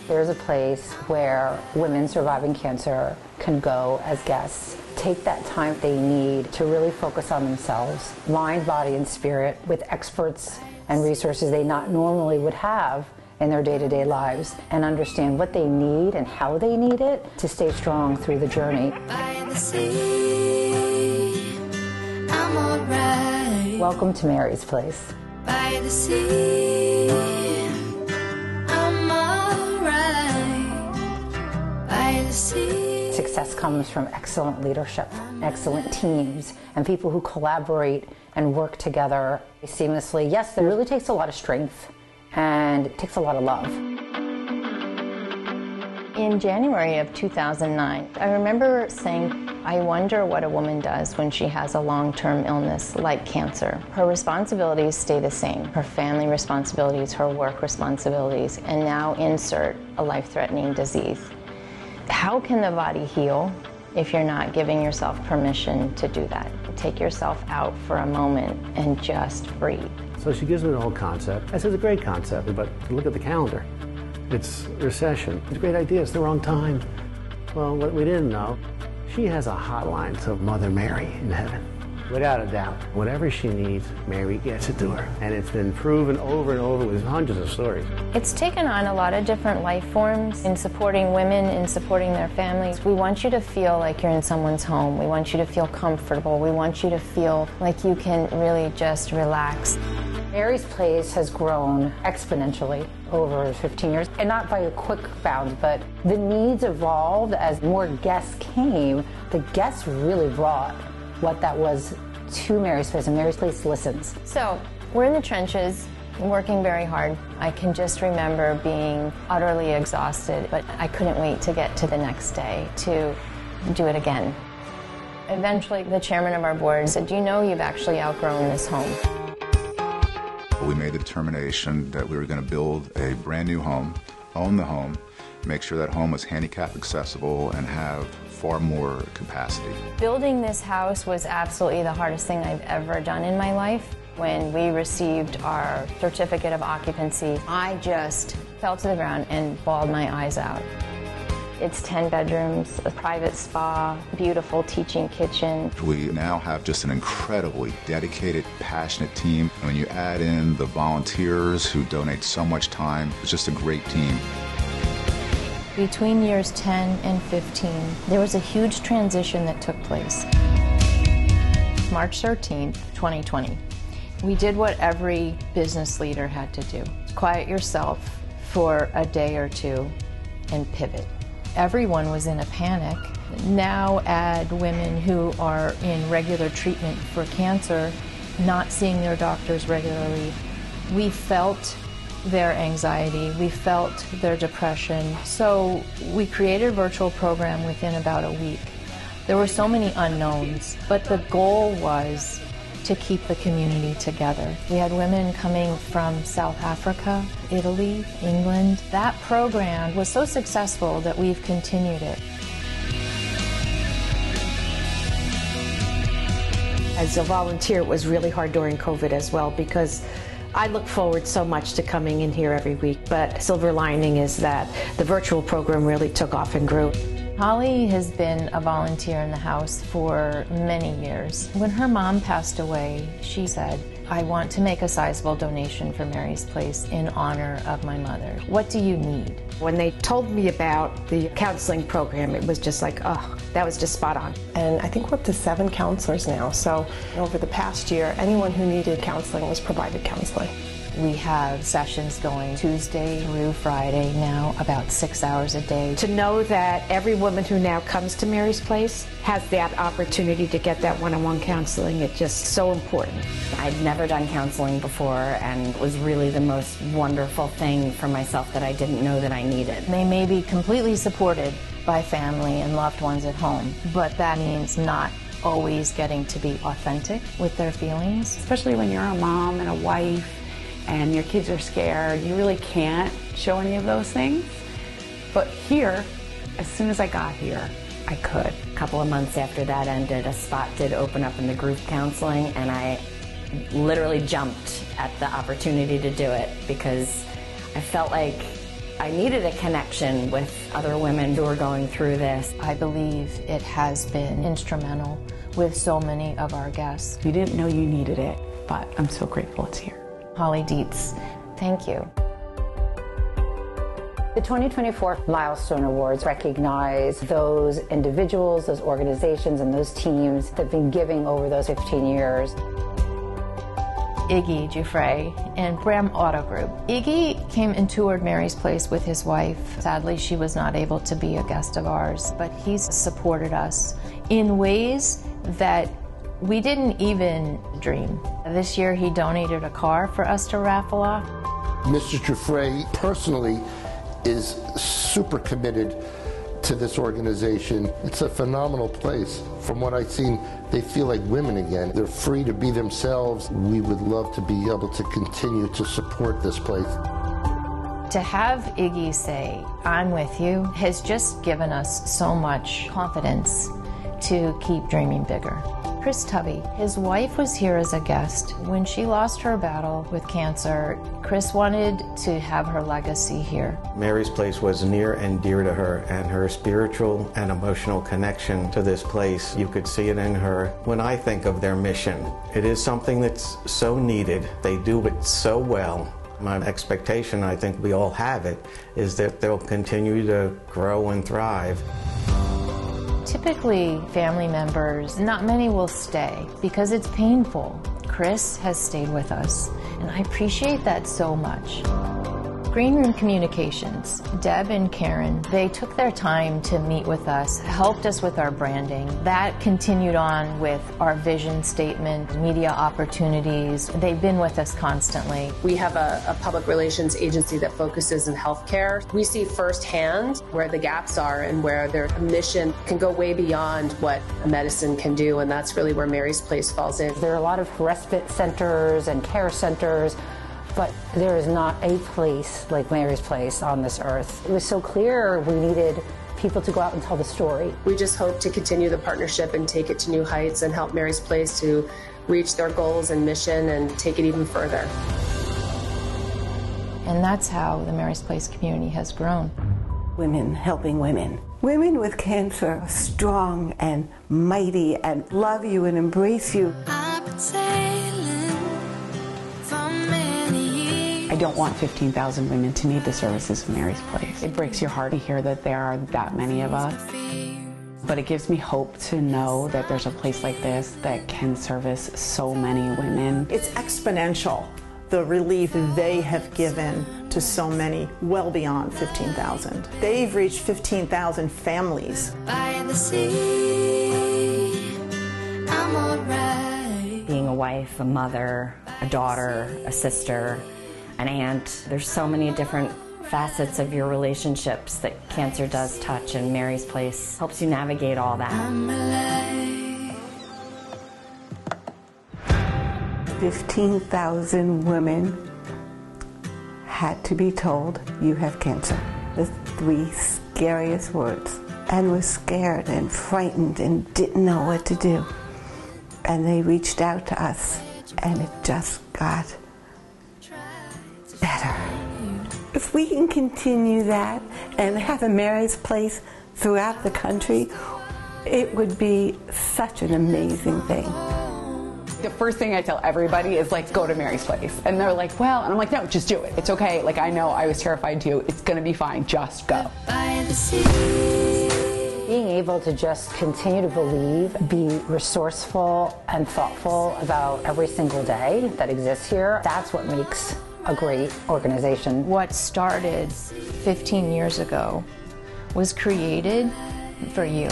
There's a place where women surviving cancer can go as guests, take that time they need to really focus on themselves, mind, body, and spirit, with experts and resources they not normally would have in their day-to-day lives, and understand what they need and how they need it to stay strong through the journey. By the sea, I'm all right. Welcome to Mary's Place. By the sea, I'm all right. By the sea. Success comes from excellent leadership, excellent teams, and people who collaborate and work together seamlessly. Yes, there really takes a lot of strength, and it takes a lot of love. In January of 2009, I remember saying, I wonder what a woman does when she has a long-term illness like cancer. Her responsibilities stay the same. Her family responsibilities, her work responsibilities, and now insert a life-threatening disease. How can the body heal if you're not giving yourself permission to do that? Take yourself out for a moment and just breathe. So she gives me the whole concept. I said, it's a great concept, but look at the calendar. It's recession. It's a great idea. It's the wrong time. Well, what we didn't know, she has a hotline to Mother Mary in heaven. Without a doubt, whatever she needs, Mary gets it to her. And it's been proven over and over with hundreds of stories. It's taken on a lot of different life forms in supporting women, in supporting their families. We want you to feel like you're in someone's home. We want you to feel comfortable. We want you to feel like you can really just relax. Mary's Place has grown exponentially over 15 years, and not by a quick bound, but the needs evolved as more guests came. The guests really brought what that was to Mary's Place, and Mary's Place listens. So we're in the trenches, working very hard. I can just remember being utterly exhausted, but I couldn't wait to get to the next day to do it again. Eventually, the chairman of our board said, "You know you've actually outgrown this home." We made the determination that we were going to build a brand new home, own the home, make sure that home was handicap accessible, and have far more capacity. Building this house was absolutely the hardest thing I've ever done in my life. When we received our certificate of occupancy, I just fell to the ground and bawled my eyes out. It's 10 bedrooms, a private spa, beautiful teaching kitchen. We now have just an incredibly dedicated, passionate team. When you add in the volunteers who donate so much time, it's just a great team. Between years 10 and 15, there was a huge transition that took place. March 13th, 2020. We did what every business leader had to do. Quiet yourself for a day or two and pivot. Everyone was in a panic. Now add women who are in regular treatment for cancer, not seeing their doctors regularly. We felt their anxiety, we felt their depression. So we created a virtual program within about a week. There were so many unknowns, but the goal was to keep the community together. We had women coming from South Africa, Italy, England. That program was so successful that we've continued it. As a volunteer, it was really hard during COVID as well, because I look forward so much to coming in here every week, but silver lining is that the virtual program really took off and grew. Holly has been a volunteer in the house for many years. When her mom passed away, she said, "I want to make a sizable donation for Mary's Place in honor of my mother. What do you need?" When they told me about the counseling program, it was just like, oh, that was just spot on. And I think we're up to 7 counselors now. So over the past year, anyone who needed counseling was provided counseling. We have sessions going Tuesday through Friday now, about 6 hours a day. To know that every woman who now comes to Mary's Place has that opportunity to get that one-on-one counseling, it's just so important. I'd never done counseling before, and it was really the most wonderful thing for myself that I didn't know that I needed. They may be completely supported by family and loved ones at home, but that means not always getting to be authentic with their feelings. Especially when you're a mom and a wife and your kids are scared, you really can't show any of those things. But here, as soon as I got here, I could. A couple of months after that ended, a spot did open up in the group counseling, and I literally jumped at the opportunity to do it because I felt like I needed a connection with other women who were going through this. I believe it has been instrumental with so many of our guests. You didn't know you needed it, but I'm so grateful it's here. Holly Dietz, thank you. The 2024 Milestone Awards recognize those individuals, those organizations, and those teams that have been giving over those 15 years. Iggy Giuffre and Bram Auto Group. Iggy came and toured Mary's Place with his wife. Sadly, she was not able to be a guest of ours, but he's supported us in ways that we didn't even dream. This year, he donated a car for us to raffle off. Mr. Giuffre personally is super committed to this organization. It's a phenomenal place. From what I've seen, they feel like women again. They're free to be themselves. We would love to be able to continue to support this place. To have Iggy say, "I'm with you," has just given us so much confidence to keep dreaming bigger. Chris Tubby, his wife was here as a guest. When she lost her battle with cancer, Chris wanted to have her legacy here. Mary's Place was near and dear to her, and her spiritual and emotional connection to this place, you could see it in her. When I think of their mission, it is something that's so needed. They do it so well. My expectation, I think we all have it, is that they'll continue to grow and thrive. Typically, family members, not many will stay because it's painful. Chris has stayed with us, and I appreciate that so much. Green Room Communications, Deb and Karen, they took their time to meet with us, helped us with our branding. That continued on with our vision statement, media opportunities. They've been with us constantly. We have a public relations agency that focuses in healthcare. We see firsthand where the gaps are and where their mission can go way beyond what medicine can do, and that's really where Mary's Place falls in. There are a lot of respite centers and care centers, but there is not a place like Mary's Place on this earth. It was so clear we needed people to go out and tell the story. We just hope to continue the partnership and take it to new heights and help Mary's Place to reach their goals and mission and take it even further. And that's how the Mary's Place community has grown. Women helping women. Women with cancer are strong and mighty and love you and embrace you. I don't want 15,000 women to need the services of Mary's Place. It breaks your heart to hear that there are that many of us. But it gives me hope to know that there's a place like this that can service so many women. It's exponential, the relief they have given to so many, well beyond 15,000. They've reached 15,000 families. By the sea, I'm alright. Being a wife, a mother, a daughter, a sister, an aunt, there's so many different facets of your relationships that cancer does touch, and Mary's Place helps you navigate all that. 15,000 women had to be told, you have cancer. The three scariest words. And were scared and frightened and didn't know what to do. And they reached out to us, and it just got better. If we can continue that and have a Mary's Place throughout the country, it would be such an amazing thing. The first thing I tell everybody is, like, go to Mary's Place. And they're like, well, and I'm like, no, just do it. It's okay. Like, I know I was terrified too. It's going to be fine. Just go. By the sea. Being able to just continue to believe, be resourceful and thoughtful about every single day that exists here, that's what makes a great organization. What started 15 years ago was created for you.